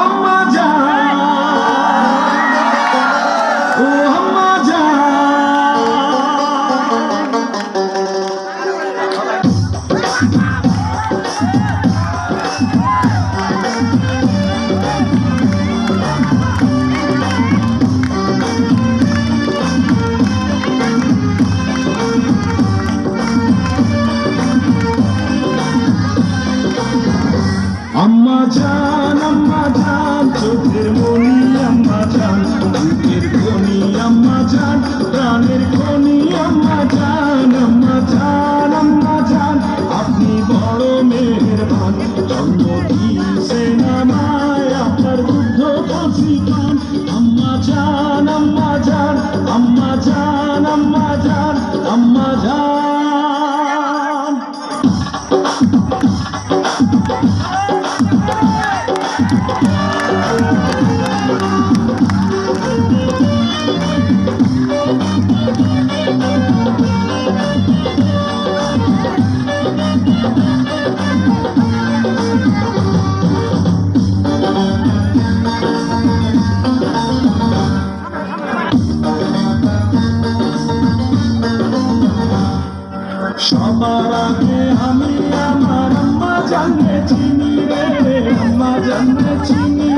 আম্মা জান ও আম্মা জান আম্মা জান চোখের মনি আম্মা জান বুকের খনি আম্মা জান প্রাণের খনি আম্মা জান আম্মা জান আপনি বড় মেহেরবান জন্ম দিয়েছেন আমায় আপনার দুগ্ধ কচিকান আম্মা জান আম্মা জান আম্মা জান আম্মা জান আম্মা জান সবার আগে আমি আমার আম্মা জানলে চিনি রে আম্মা জানলে চিনি